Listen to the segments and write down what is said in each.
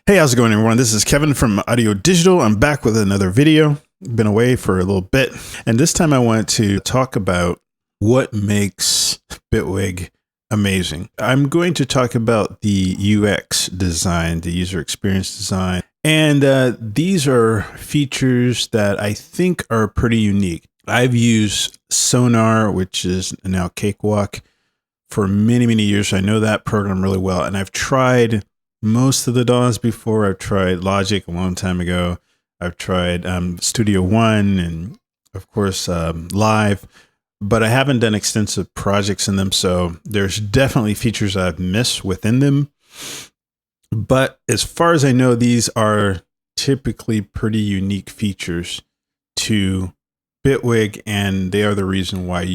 Hey, how's it going, everyone? This is Kevin from Audio Digital. I'm back with another video. Been away for a little bit, and this time I wanted to talk about what makes Bitwig amazing. I'm going to talk about the UX design, the user experience design, and these are features that I think are pretty unique. I've used Sonar, which is now Cakewalk, for many, many years. I know that program really well, and I've tried most of the DAWs before. I've tried Logic a long time ago. I've tried Studio One and, of course, Live, but I haven't done extensive projects in them. So there's definitely features I've missed within them. But as far as I know, these are typically pretty unique features to Bitwig, and they are the reason why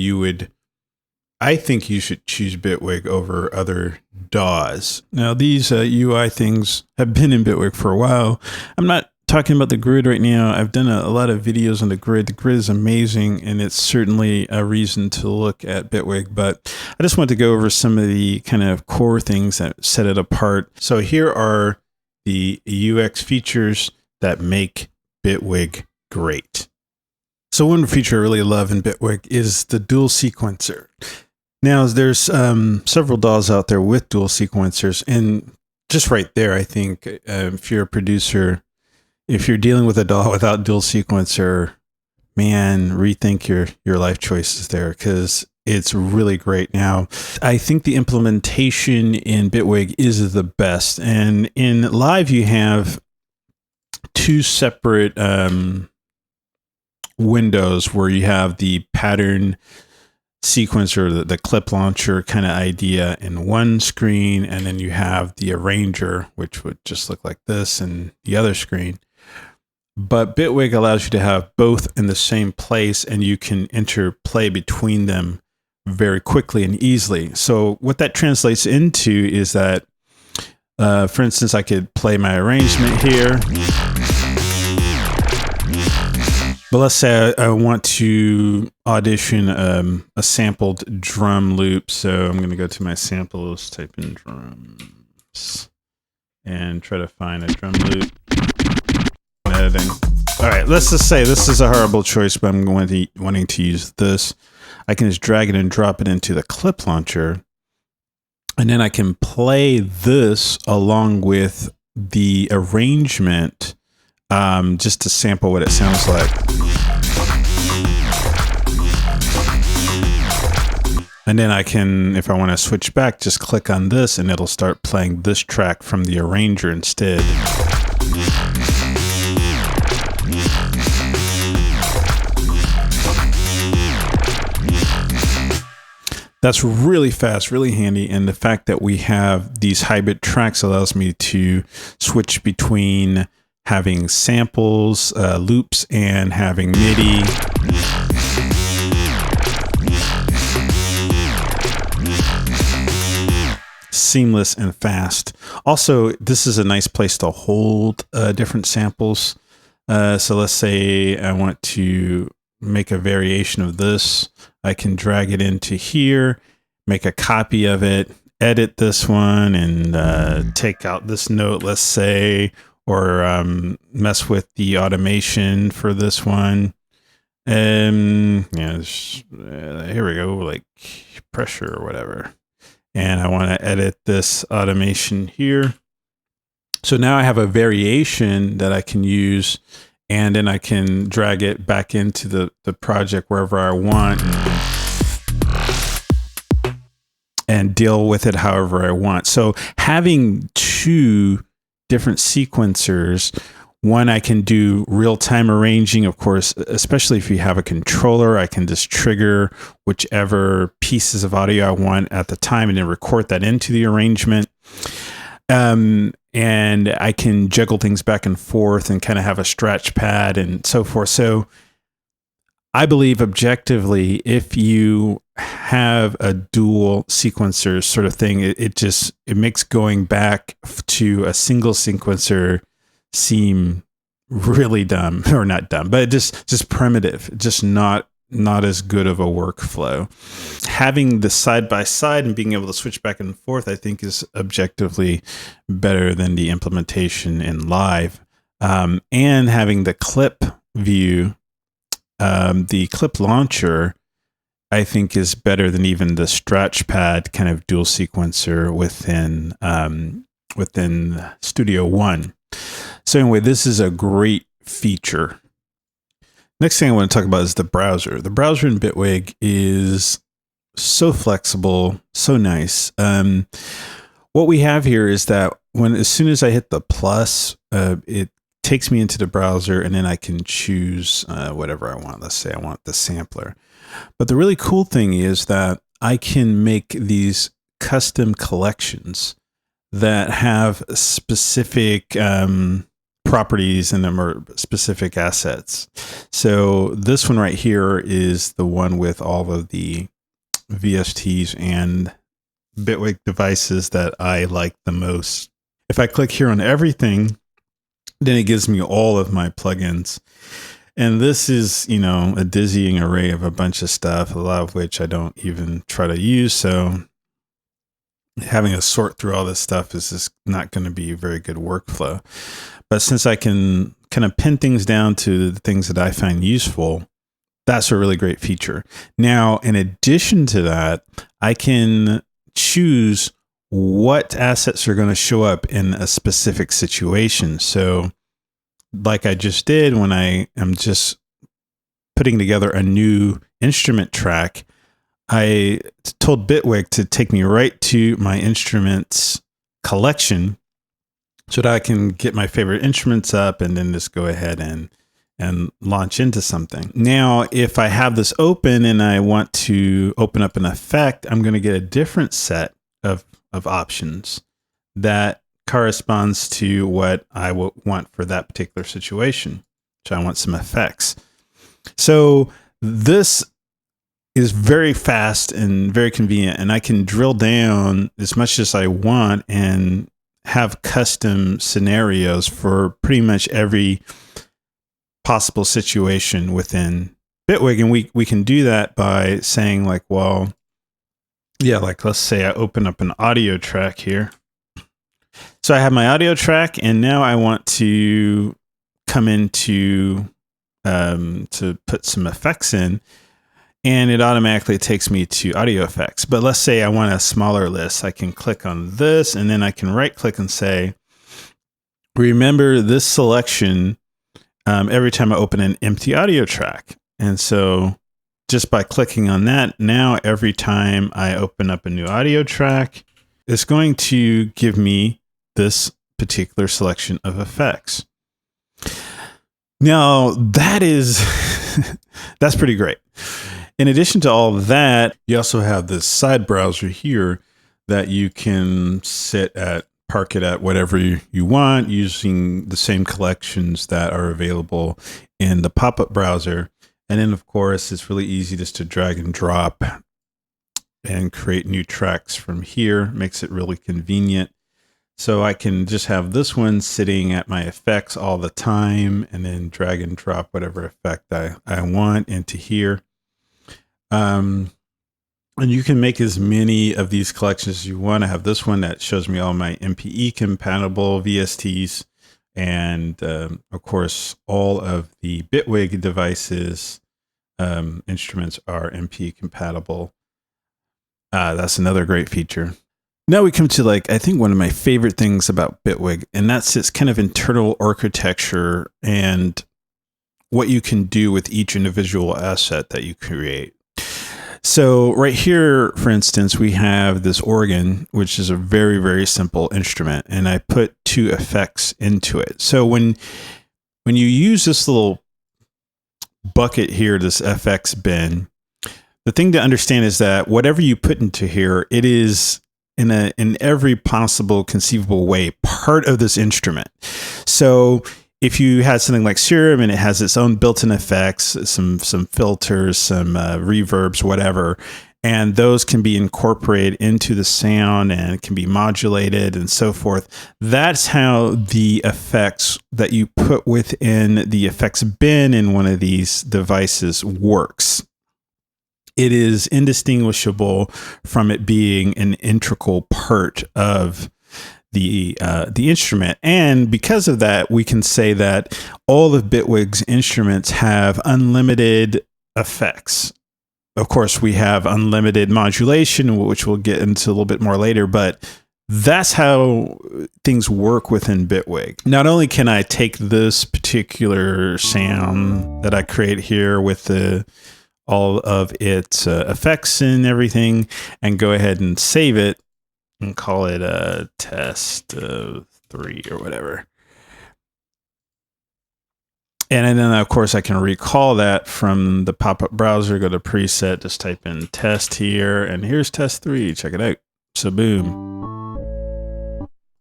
I think you should choose Bitwig over other DAWs. Now, these UI things have been in Bitwig for a while. I'm not talking about the grid right now. I've done a lot of videos on the grid. The grid is amazing, and it's certainly a reason to look at Bitwig. But I just want to go over some of the kind of core things that set it apart. So here are the UX features that make Bitwig great. So one feature I really love in Bitwig is the dual sequencer. Now, there's several DAWs out there with dual sequencers, and just right there, I think if you're a producer, if you're dealing with a DAW without dual sequencer, man, rethink your life choices there, because it's really great. Now, I think the implementation in Bitwig is the best, and in Live, you have two separate windows where you have the pattern sequencer, the clip launcher kind of idea in one screen, and then you have the arranger, which would just look like this, in the other screen. But Bitwig allows you to have both in the same place, and you can interplay between them very quickly and easily. So what that translates into is that, for instance, I could play my arrangement here. But let's say I want to audition a sampled drum loop. So I'm going to go to my samples, type in drums, and try to find a drum loop. Editing. All right, let's just say this is a horrible choice, but I'm wanting to use this. I can just drag it and drop it into the clip launcher. And then I can play this along with the arrangement, just to sample what it sounds like. And then I can, if I want to switch back, just click on this and it'll start playing this track from the arranger instead. That's really fast, really handy, and the fact that we have these hybrid tracks allows me to switch between having samples, loops, and having MIDI. Seamless and fast. Also, this is a nice place to hold different samples. So let's say I want to make a variation of this. I can drag it into here, make a copy of it, edit this one, and take out this note, let's say, or mess with the automation for this one. Yeah, here we go, like pressure or whatever. And I want to edit this automation here. So now I have a variation that I can use, and then I can drag it back into the project wherever I want and deal with it however I want. So having two different sequencers, one, I can do real-time arranging, of course, especially if you have a controller. I can just trigger whichever pieces of audio I want at the time and then record that into the arrangement. And I can juggle things back and forth and kind of have a scratch pad and so forth. So I believe objectively, if you have a dual sequencer sort of thing, it makes going back to a single sequencer seem really dumb, or not dumb, but just primitive, just not not as good of a workflow. Having the side by side and being able to switch back and forth, I think, is objectively better than the implementation in live. And having the clip view, the clip launcher, I think, is better than even the stretch pad kind of dual sequencer within Studio One. So anyway, this is a great feature. Next thing I want to talk about is the browser. The browser in Bitwig is so flexible, so nice. What we have here is that as soon as I hit the plus, it takes me into the browser, and then I can choose whatever I want. Let's say I want the sampler. But the really cool thing is that I can make these custom collections that have specific properties in them, or specific assets. So this one right here is the one with all of the VSTs and Bitwig devices that I like the most. If I click here on everything, then it gives me all of my plugins. And this is, a dizzying array of a bunch of stuff, a lot of which I don't even try to use. So having to sort through all this stuff is just not going to be a very good workflow. But since I can kind of pin things down to the things that I find useful, that's a really great feature. Now, in addition to that, I can choose what assets are going to show up in a specific situation. So like I just did when I am just putting together a new instrument track, I told Bitwig to take me right to my instruments collection so that I can get my favorite instruments up and then just go ahead and launch into something. Now, if I have this open and I want to open up an effect, I'm going to get a different set of options that corresponds to what I want for that particular situation. So I want some effects. So this is very fast and very convenient, and I can drill down as much as I want and have custom scenarios for pretty much every possible situation within Bitwig. And we can do that by saying like, well, yeah, like let's say I open up an audio track here. So I have my audio track, and now I want to come into to put some effects in, and it automatically takes me to audio effects. But let's say I want a smaller list. I can click on this, and then I can right click and say, remember this selection every time I open an empty audio track. And so just by clicking on that, now every time I open up a new audio track, it's going to give me this particular selection of effects. Now that is, that's pretty great. In addition to all of that, you also have this side browser here that you can park it at whatever you want using the same collections that are available in the pop-up browser. And then of course, it's really easy just to drag and drop and create new tracks from here. Makes it really convenient. So I can just have this one sitting at my effects all the time and then drag and drop whatever effect I want into here. And you can make as many of these collections as you want. I have this one that shows me all my MPE compatible VSTs. And of course, all of the Bitwig devices, instruments are MPE compatible. That's another great feature. Now we come to I think one of my favorite things about Bitwig, and that's its kind of internal architecture and what you can do with each individual asset that you create. So right here, for instance, we have this organ, which is a very, very simple instrument, and I put two effects into it. So when you use this little bucket here, this FX bin, the thing to understand is that whatever you put into here, it is in every possible conceivable way part of this instrument. So if you had something like Serum and it has its own built-in effects, some filters, some reverbs, whatever, and those can be incorporated into the sound and can be modulated and so forth. That's how the effects that you put within the effects bin in one of these devices works. it is indistinguishable from it being an integral part of the instrument. And because of that, we can say that all of Bitwig's instruments have unlimited effects. Of course, we have unlimited modulation, which we'll get into a little bit more later, but that's how things work within Bitwig. Not only can I take this particular sound that I create here with all of its effects and everything and go ahead and save it and call it a test 3 or whatever. And then, of course, I can recall that from the pop-up browser, go to preset, just type in test here, and here's test 3. Check it out. So boom.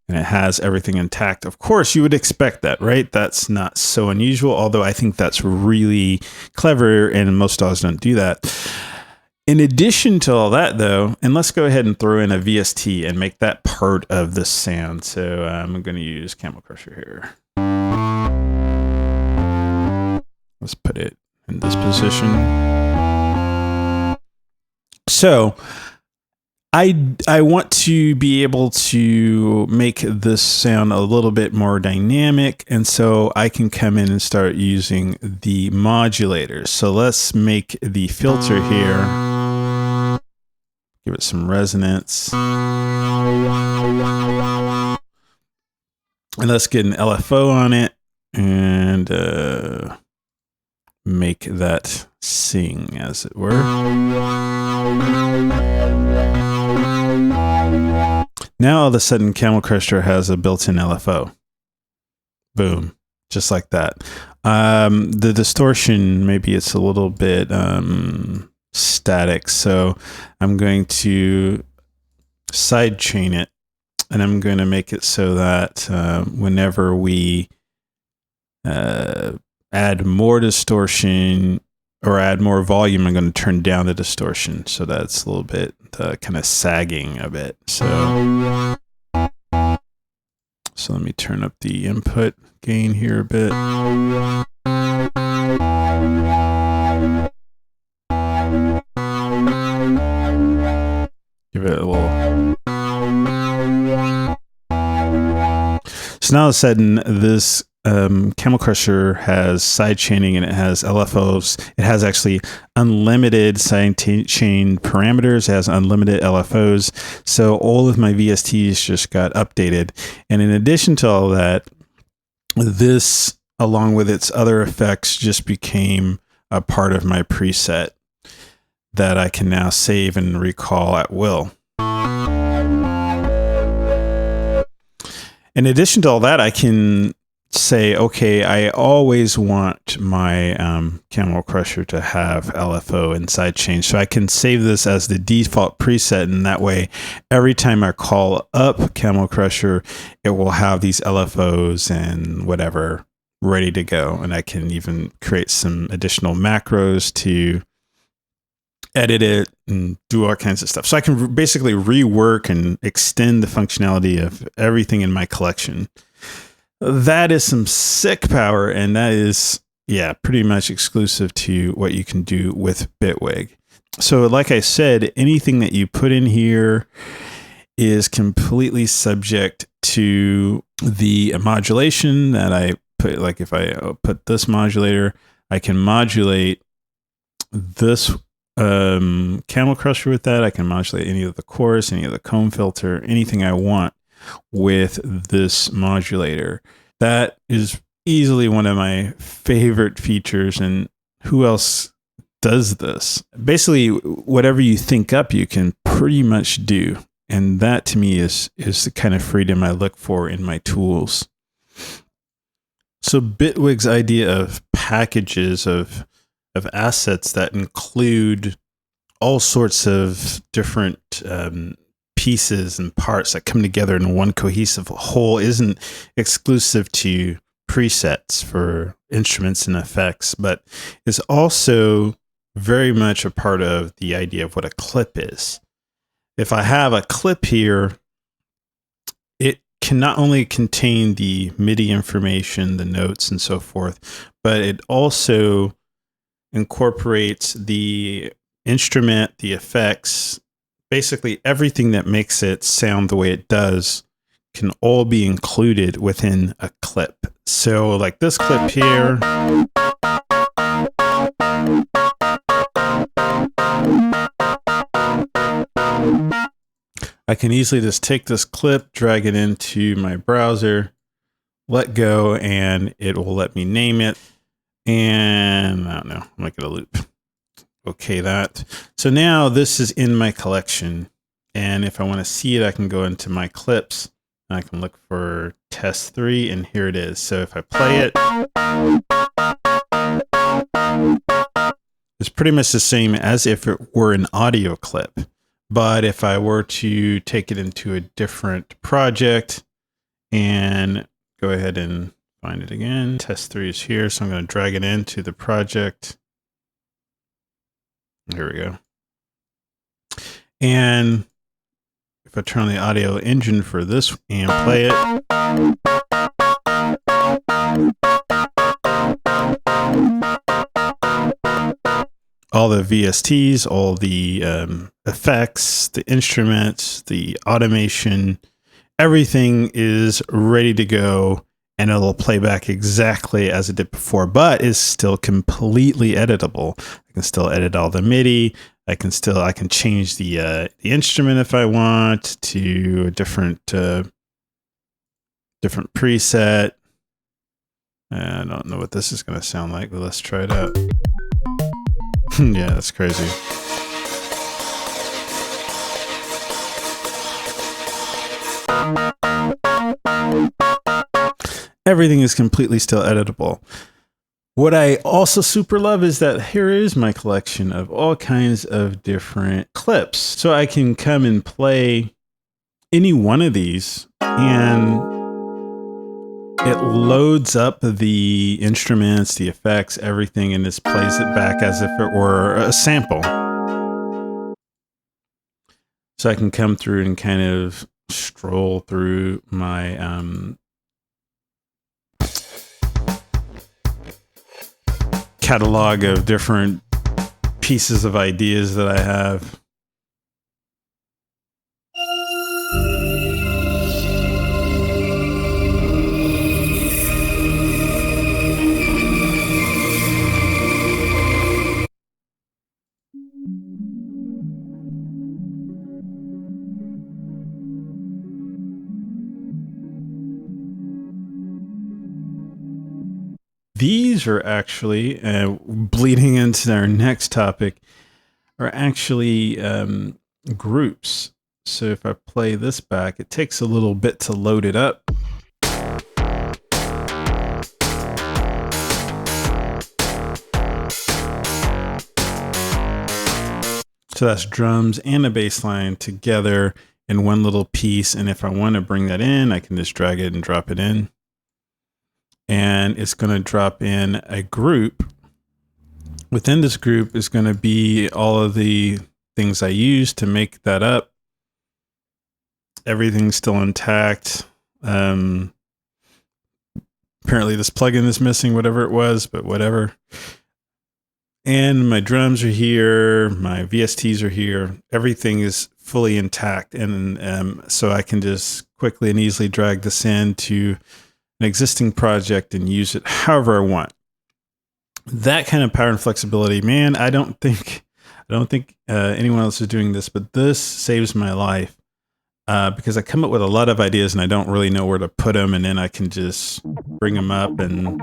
And it has everything intact. Of course, you would expect that, right? That's not so unusual, although I think that's really clever, and most DAWs don't do that. In addition to all that, though, and let's go ahead and throw in a VST and make that part of the sound. So I'm going to use Camel Crusher here. Let's put it in this position. So I want to be able to make this sound a little bit more dynamic, and so I can come in and start using the modulators. So let's make the filter here. Give it some resonance. And let's get an LFO on it and make that sing, as it were. Now all of a sudden Camel Crusher has a built-in LFO. Boom. Just like that. The distortion, maybe it's a little bit static, so I'm going to sidechain it, and I'm going to make it so that whenever we add more distortion or add more volume, I'm going to turn down the distortion so that's a little bit kind of sagging a bit. So let me turn up the input gain here a bit. Give it a little. So now all of a sudden this Camel Crusher has side chaining and it has LFOs. It has actually unlimited side chain parameters. It has unlimited LFOs. So all of my VSTs just got updated. And in addition to all that, this, along with its other effects, just became a part of my preset that I can now save and recall at will. In addition to all that, I can say, okay, I always want my Camel Crusher to have LFO and sidechain. So I can save this as the default preset, and that way, every time I call up Camel Crusher, it will have these LFOs and whatever ready to go. And I can even create some additional macros to edit it and do all kinds of stuff. So I can basically rework and extend the functionality of everything in my collection. That is some sick power, and that is, yeah, pretty much exclusive to what you can do with Bitwig. So like I said, anything that you put in here is completely subject to the modulation that I put. Like if I put this modulator, I can modulate this Camel Crusher with that. I can modulate any of the chorus, any of the comb filter, anything I want with this modulator. That is easily one of my favorite features, and who else does this? Basically, whatever you think up, you can pretty much do. And that to me is the kind of freedom I look for in my tools. So Bitwig's idea of packages of assets that include all sorts of different pieces and parts that come together in one cohesive whole isn't exclusive to presets for instruments and effects, but is also very much a part of the idea of what a clip is. If I have a clip here, it can not only contain the MIDI information, the notes and so forth, but it also incorporates the instrument, the effects, basically everything that makes it sound the way it does can all be included within a clip. So like this clip here, I can easily just take this clip, drag it into my browser, let go, and it will let me name it. And I don't know, make it a loop. Okay, that. So now this is in my collection. And if I want to see it, I can go into my clips. And I can look for test 3, and here it is. So if I play it, it's pretty much the same as if it were an audio clip. But if I were to take it into a different project and go ahead and find it again, test 3 is here. So I'm going to drag it into the project. Here we go. And if I turn on the audio engine for this and play it, all the VSTs, all the effects, the instruments, the automation, everything is ready to go, and it'll play back exactly as it did before, but is still completely editable. I can still edit all the MIDI. I can change the instrument if I want to a different preset. I don't know what this is going to sound like, but let's try it out. Yeah, that's crazy. Everything is completely still editable. What I also super love is that here is my collection of all kinds of different clips. So I can come and play any one of these, and it loads up the instruments, the effects, everything, and just plays it back as if it were a sample. So I can come through and kind of stroll through my catalog of different pieces of ideas that I have. These are actually, bleeding into our next topic, are actually groups. So if I play this back, it takes a little bit to load it up. So that's drums and a bass line together in one little piece. And if I want to bring that in, I can just drag it and drop it in. And it's going to drop in a group. Within this group is going to be all of the things I use to make that up. Everything's still intact. Apparently this plugin is missing, whatever it was, but whatever. And my drums are here. My VSTs are here. Everything is fully intact. And so I can just quickly and easily drag this into an existing project and use it however I want. That kind of power and flexibility, man, I don't think anyone else is doing this, but this saves my life because I come up with a lot of ideas and I don't really know where to put them, and then I can just bring them up and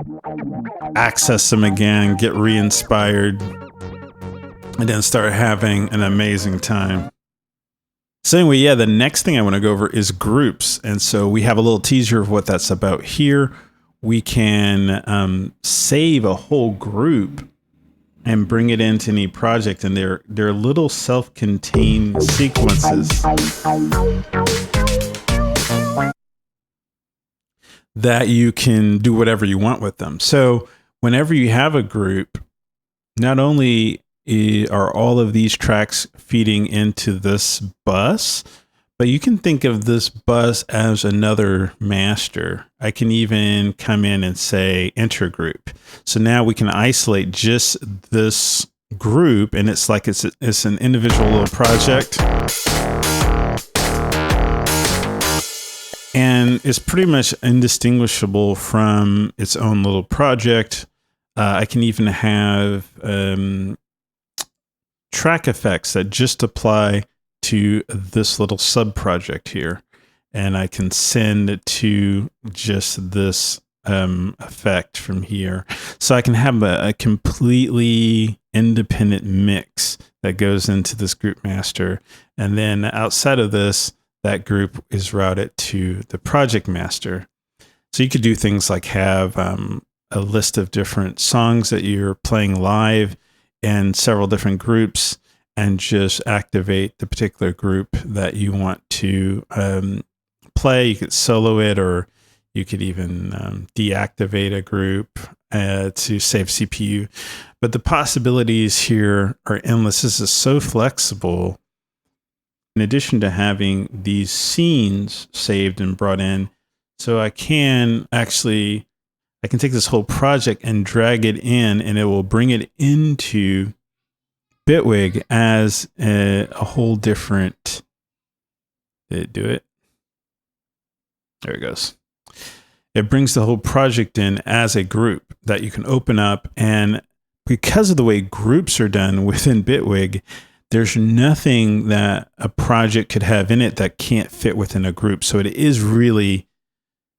access them again, get re-inspired, and then start having an amazing time. So anyway, yeah, the next thing I want to go over is groups. And so we have a little teaser of what that's about here. We can save a whole group and bring it into any project. And they're little self-contained sequences that you can do whatever you want with them. So whenever you have a group, not only are all of these tracks feeding into this bus, but you can think of this bus as another master. I can even come in and say enter group. So now we can isolate just this group, and it's like it's an individual little project. And it's pretty much indistinguishable from its own little project. I can even have track effects that just apply to this little sub project here. And I can send it to just this effect from here. So I can have a completely independent mix that goes into this group master. And then outside of this, that group is routed to the project master. So you could do things like have a list of different songs that you're playing live and several different groups, and just activate the particular group that you want to play. You could solo it, or you could even deactivate a group to save CPU. But the possibilities here are endless. This is so flexible. In addition to having these scenes saved and brought in, so I can take this whole project and drag it in, and it will bring it into Bitwig as a whole different. Did it do it? There it goes. It brings the whole project in as a group that you can open up, and because of the way groups are done within Bitwig, there's nothing that a project could have in it that can't fit within a group. So it is really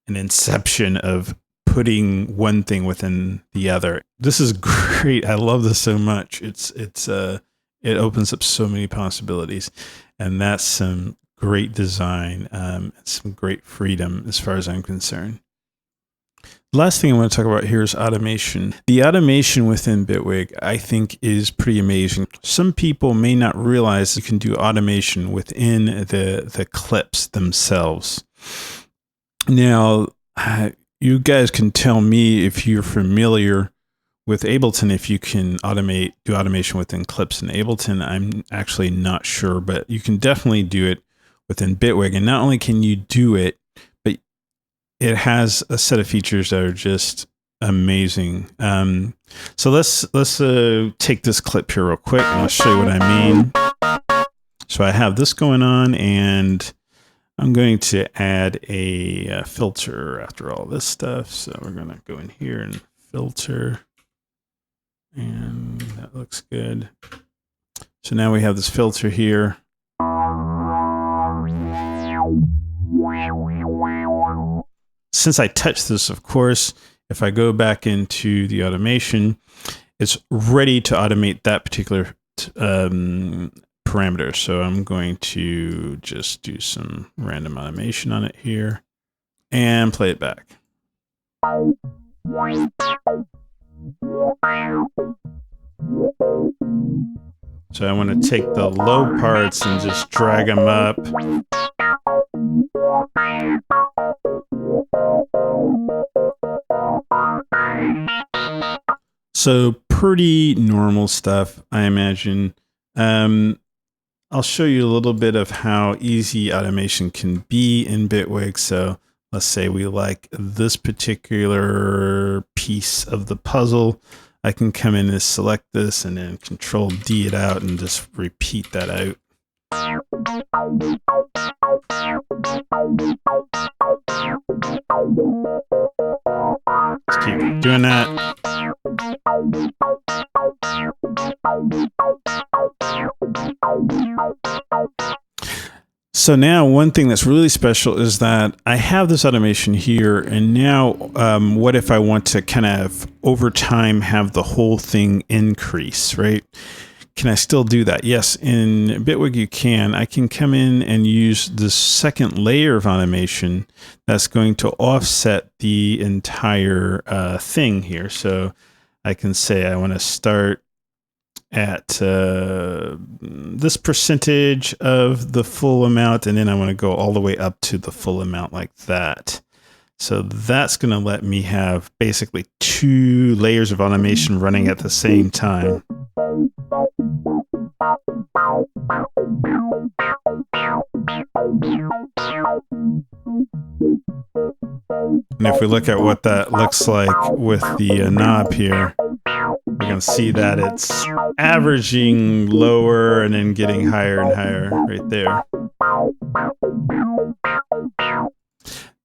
an inception of putting one thing within the other. This is great. I love this so much. It opens up so many possibilities, and that's some great design, some great freedom as far as I'm concerned. The last thing I want to talk about here is automation. The automation within Bitwig, I think, is pretty amazing. Some people may not realize you can do automation within the clips themselves. Now, you guys can tell me if you're familiar with Ableton, if you can do automation within clips in Ableton. I'm actually not sure, but you can definitely do it within Bitwig. And not only can you do it, but it has a set of features that are just amazing. So let's take this clip here real quick, and I'll show you what I mean. So I have this going on, and I'm going to add a filter after all this stuff. So we're going to go in here and filter, and that looks good. So now we have this filter here. Since I touched this, of course, if I go back into the automation, it's ready to automate that particular parameter. So I'm going to just do some random automation on it here and play it back. So I want to take the low parts and just drag them up. So pretty normal stuff, I imagine. I'll show you a little bit of how easy automation can be in Bitwig. So let's say we like this particular piece of the puzzle. I can come in and select this and then Control D it out and just repeat that out. Just keep doing that. So now one thing that's really special is that I have this automation here, and now what if I want to kind of over time have the whole thing increase, right? Can I still do that? Yes, in Bitwig you can. I can come in and use the second layer of automation that's going to offset the entire thing here. So I can say I want to start at this percentage of the full amount, and then I want to go all the way up to the full amount like that. So that's going to let me have basically 2 layers of automation running at the same time. And if we look at what that looks like with the knob here, we can see that it's averaging lower and then getting higher and higher right there.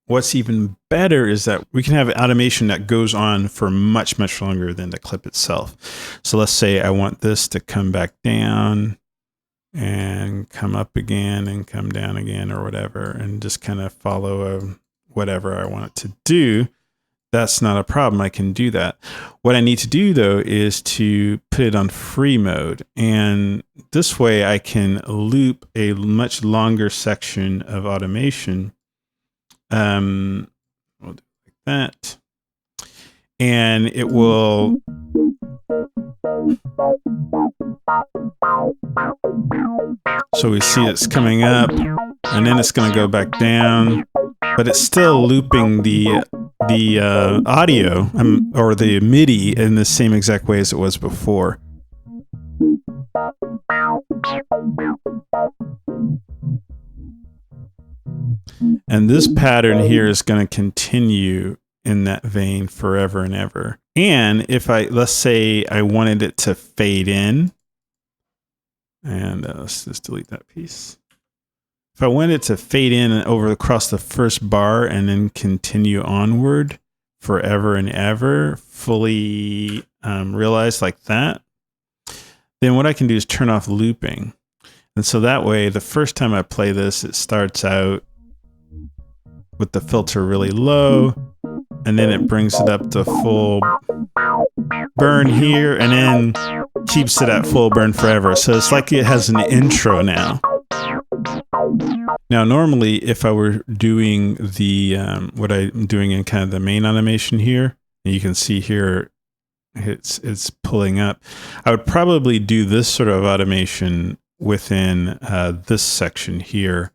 What's even better is that we can have automation that goes on for much, much longer than the clip itself. So let's say I want this to come back down and come up again and come down again or whatever, and just kind of follow whatever I want it to do. That's not a problem. I can do that. What I need to do though is to put it on free mode. And this way I can loop a much longer section of automation. We'll do it like that. And it will so we see it's coming up and then it's going to go back down, but it's still looping the audio or the MIDI in the same exact way as it was before. And this pattern here is going to continue in that vein forever and ever. And if let's say I wanted it to fade in, and let's just delete that piece. If I wanted it to fade in over across the first bar and then continue onward forever and ever, fully realized like that, then what I can do is turn off looping. And so that way, the first time I play this, it starts out with the filter really low, and then it brings it up to full burn here, and then keeps it at full burn forever. So it's like it has an intro now. Now, normally, if I were doing the what I'm doing in kind of the main automation here, and you can see here, it's pulling up. I would probably do this sort of automation within this section here.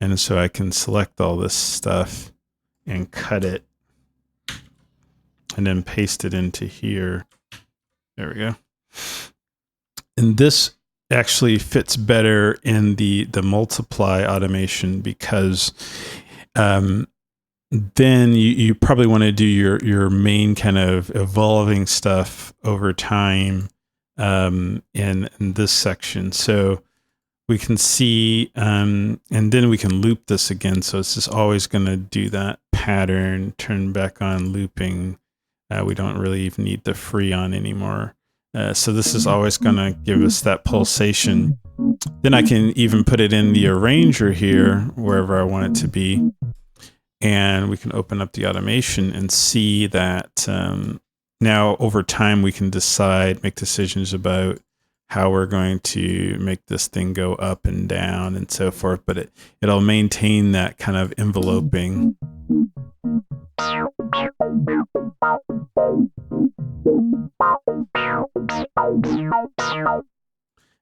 And so I can select all this stuff and cut it and then paste it into here. There we go. And this actually fits better in the multiply automation because then you probably want to do your main kind of evolving stuff over time in this section. So we can see, and then we can loop this again. So it's just always going to do that pattern, turn back on looping. We don't really even need the free on anymore. So this is always going to give us that pulsation. Then I can even put it in the arranger here, wherever I want it to be. And we can open up the automation and see that now over time we can make decisions about how we're going to make this thing go up and down and so forth, but it'll maintain that kind of enveloping.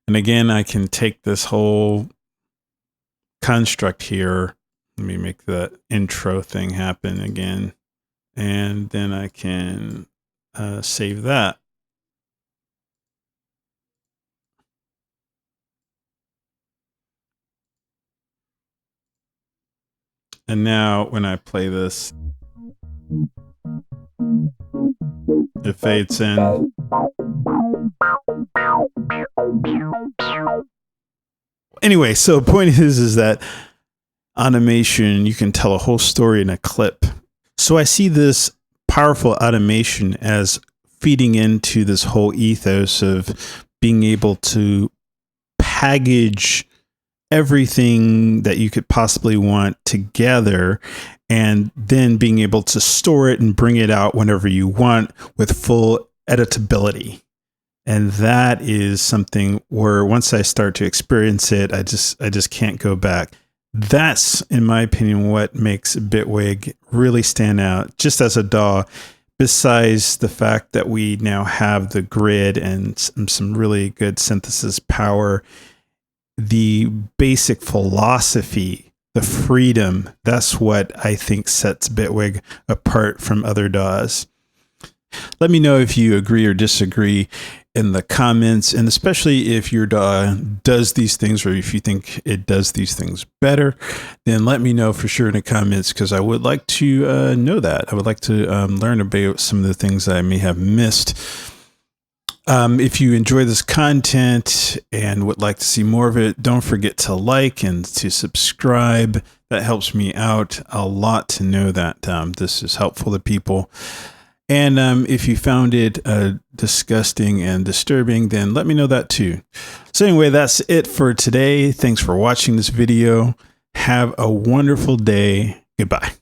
And again, I can take this whole construct here. Let me make that intro thing happen again. And then I can save that. And now when I play this, it fades in. Anyway, so the point is that automation, you can tell a whole story in a clip. So I see this powerful automation as feeding into this whole ethos of being able to package everything that you could possibly want together and then being able to store it and bring it out whenever you want with full editability. And that is something where once I start to experience it, I just can't go back. That's, in my opinion, what makes Bitwig really stand out just as a DAW, besides the fact that we now have the grid and some really good synthesis power. The basic philosophy, the freedom, that's what I think sets Bitwig apart from other DAWs. Let me know if you agree or disagree in the comments, and especially if your DAW does these things or if you think it does these things better, then let me know for sure in the comments, because I would like to know that. I would like to learn about some of the things I may have missed. If you enjoy this content and would like to see more of it, don't forget to like and to subscribe. That helps me out a lot to know that this is helpful to people. And if you found it disgusting and disturbing, then let me know that too. So anyway, that's it for today. Thanks for watching this video. Have a wonderful day. Goodbye.